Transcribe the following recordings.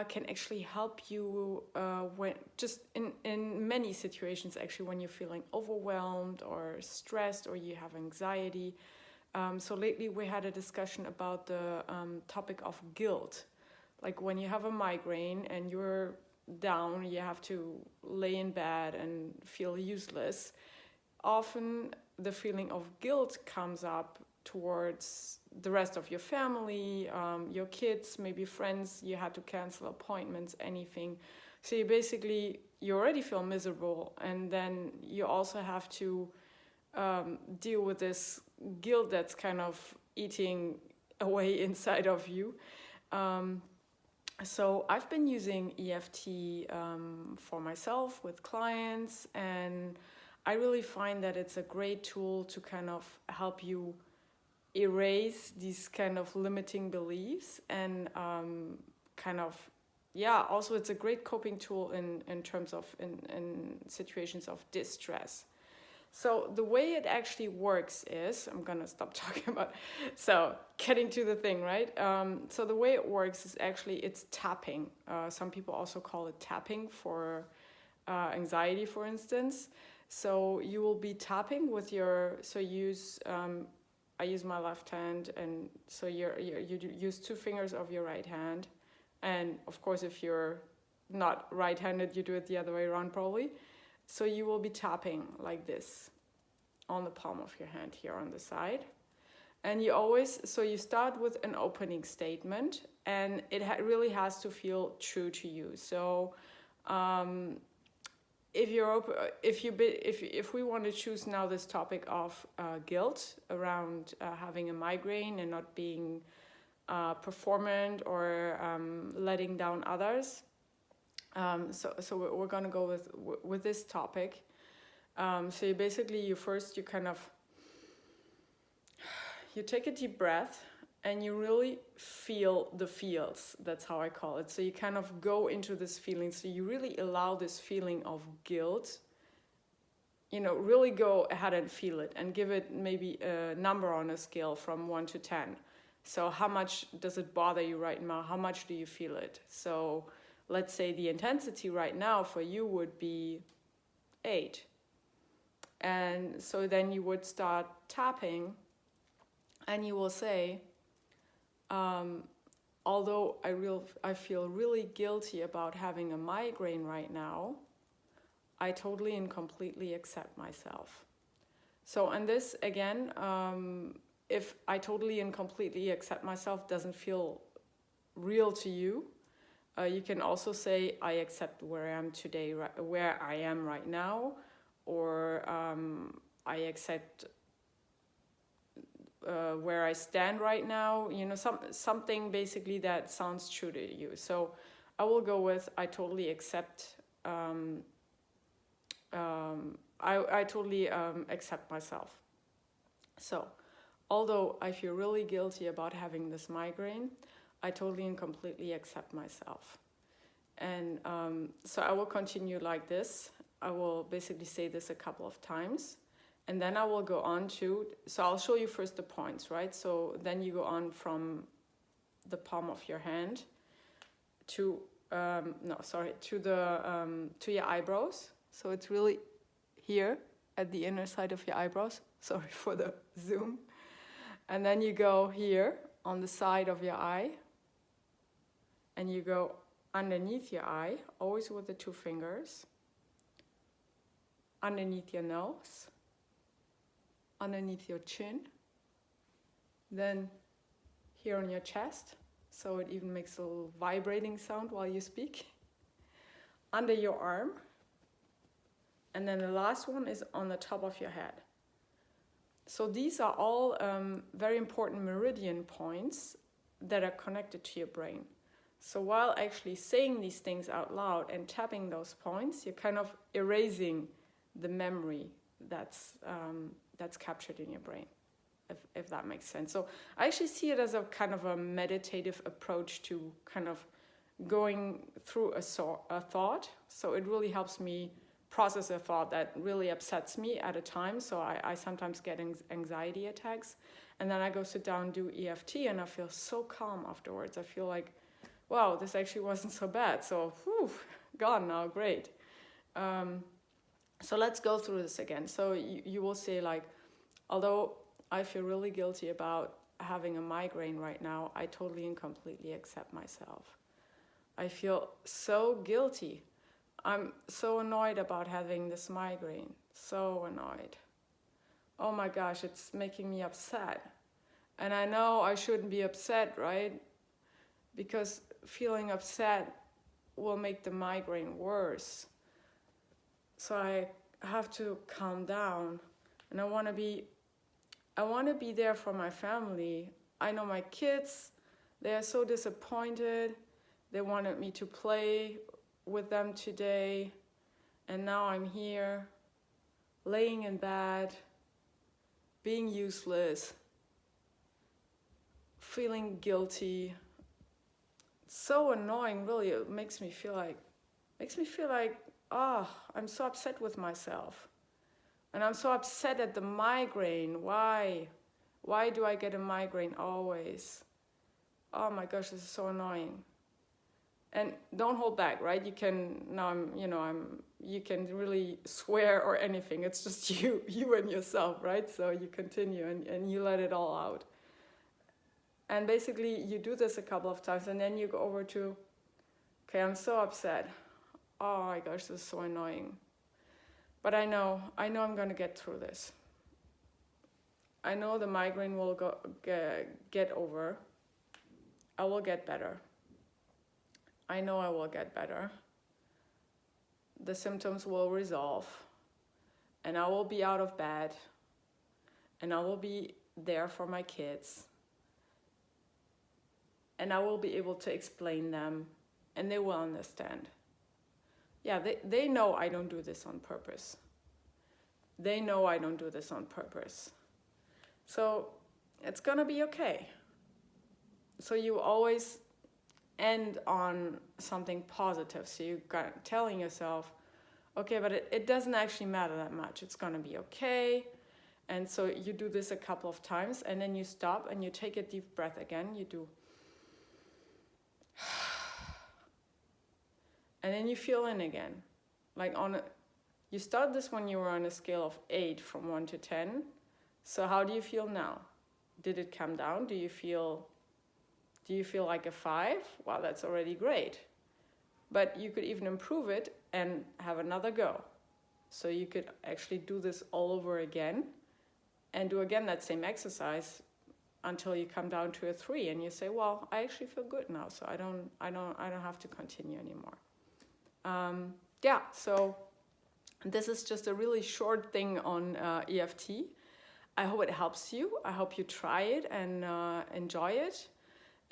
can actually help you when just in many situations, actually, when you're feeling overwhelmed or stressed or you have anxiety. So lately we had a discussion about the topic of guilt. Like when you have a migraine and you're down, you have to lay in bed and feel useless. Often the feeling of guilt comes up towards the rest of your family, your kids, maybe friends. You had to cancel appointments, anything. So you already feel miserable, and then you also have to deal with this guilt that's kind of eating away inside of you. So I've been using EFT for myself with clients, and I really find that it's a great tool to kind of help you erase these kind of limiting beliefs and also it's a great coping tool in terms of in situations of distress. So the way it actually works is, I'm gonna stop talking about, so getting to the thing, right? So the way it works is actually it's tapping. Some people also call it tapping for anxiety, for instance. So you will be tapping with I use my left hand, and so you use 2 fingers of your right hand. And of course, if you're not right-handed, you do it the other way around probably. So you will be tapping like this on the palm of your hand here on the side. And you start with an opening statement, and it really has to feel true to you. So if we want to choose now this topic of guilt around having a migraine and not being performant or letting down others, so we're gonna go with this topic. So you take a deep breath and you really feel the feels. That's how I call it. So you kind of go into this feeling. So you really allow this feeling of guilt, really go ahead and feel it and give it maybe a number on a scale from 1 to 10. So how much does it bother you right now? How much do you feel it? So let's say the intensity right now for you would be 8. And so then you would start tapping and you will say, although I feel really guilty about having a migraine right now, I totally and completely accept myself. So, and this again, if I totally and completely accept myself doesn't feel real to you, you can also say, I accept where I am today, where I am right now, or I accept where I stand right now, something basically that sounds true to you. So I will go with, I totally accept, I totally accept myself. So although I feel really guilty about having this migraine, I totally and completely accept myself. And so I will continue like this. I will basically say this a couple of times. And then I will go on so I'll show you first the points, right? So then you go on from the palm of your hand to your eyebrows. So it's really here at the inner side of your eyebrows. Sorry for the zoom. And then you go here on the side of your eye. And you go underneath your eye, always with the 2 fingers. Underneath your nose. Underneath your chin, then here on your chest, so it even makes a little vibrating sound while you speak, under your arm, and then the last one is on the top of your head. So these are all very important meridian points that are connected to your brain. So while actually saying these things out loud and tapping those points, you're kind of erasing the memory that's captured in your brain, if that makes sense. So I actually see it as a kind of a meditative approach to kind of going through a thought. So it really helps me process a thought that really upsets me at a time. So I sometimes get anxiety attacks, and then I go sit down and do EFT, and I feel so calm afterwards. I feel like wow, this actually wasn't so bad. So, whew, gone now, great. So let's go through this again. So you will say like, although I feel really guilty about having a migraine right now, I totally and completely accept myself. I feel so guilty. I'm so annoyed about having this migraine. So annoyed. Oh my gosh, it's making me upset. And I know I shouldn't be upset, right? Because feeling upset will make the migraine worse. So I have to calm down. And I want to be there for my family. I know my kids, they are so disappointed. They wanted me to play with them today. And now I'm here, laying in bed, being useless, feeling guilty. It's so annoying, really. It makes me feel like, I'm so upset with myself. And I'm so upset at the migraine. Why? Why do I get a migraine always? Oh my gosh, this is so annoying. And don't hold back, right? You can, you can really swear or anything. It's just you and yourself, right? So you continue and you let it all out. And basically you do this a couple of times and then you go over to, okay, I'm so upset. Oh my gosh, this is so annoying. But I know I'm going to get through this. I know the migraine will get over. I will get better. I know I will get better. The symptoms will resolve. And I will be out of bed. And I will be there for my kids. And I will be able to explain them. And they will understand. Yeah, they know I don't do this on purpose. They know I don't do this on purpose. So it's gonna be okay. So you always end on something positive. So you're telling yourself, okay, but it doesn't actually matter that much. It's gonna be okay. And so you do this a couple of times and then you stop and you take a deep breath again. You do. And then you feel in again. You start this when you were on a scale of 8 from 1 to 10. So how do you feel now? Did it come down? Do you feel like a 5? Wow, that's already great. But you could even improve it and have another go. So you could actually do this all over again and do again that same exercise until you come down to a 3 and you say, well, I actually feel good now, so I don't have to continue anymore. So this is just a really short thing on EFT. I hope it helps you. I hope you try it and enjoy it.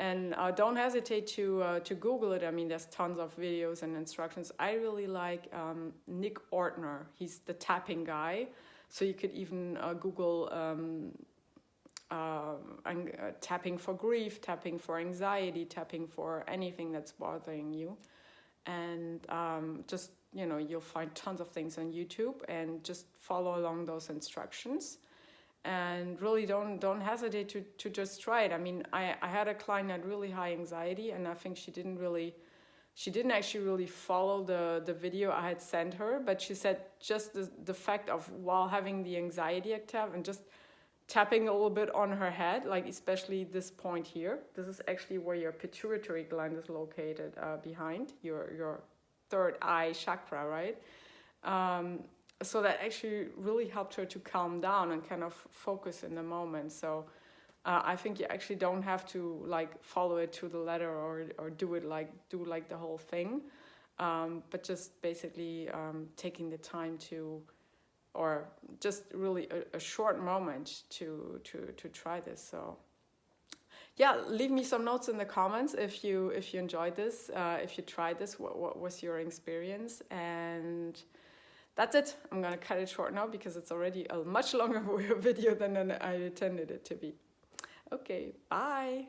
And don't hesitate to Google it. I mean, there's tons of videos and instructions. I really like Nick Ortner. He's the tapping guy. So you could even Google tapping for grief, tapping for anxiety, tapping for anything that's bothering you. And you'll find tons of things on YouTube and just follow along those instructions. And really don't hesitate to just try it. I mean, I had a client that had really high anxiety, and I think she didn't actually really follow the video I had sent her, but she said just the fact of while having the anxiety attack and just tapping a little bit on her head, like especially this point here. This is actually where your pituitary gland is located, behind your third eye chakra, right? So that actually really helped her to calm down and kind of focus in the moment. So I think you actually don't have to follow it to the letter or do the whole thing, but just basically taking the time to, or just really a short moment to try this. So yeah, leave me some notes in the comments if you enjoyed this, if you tried this, what was your experience. And that's it. I'm gonna cut it short now because it's already a much longer video than I intended it to be. Okay, bye.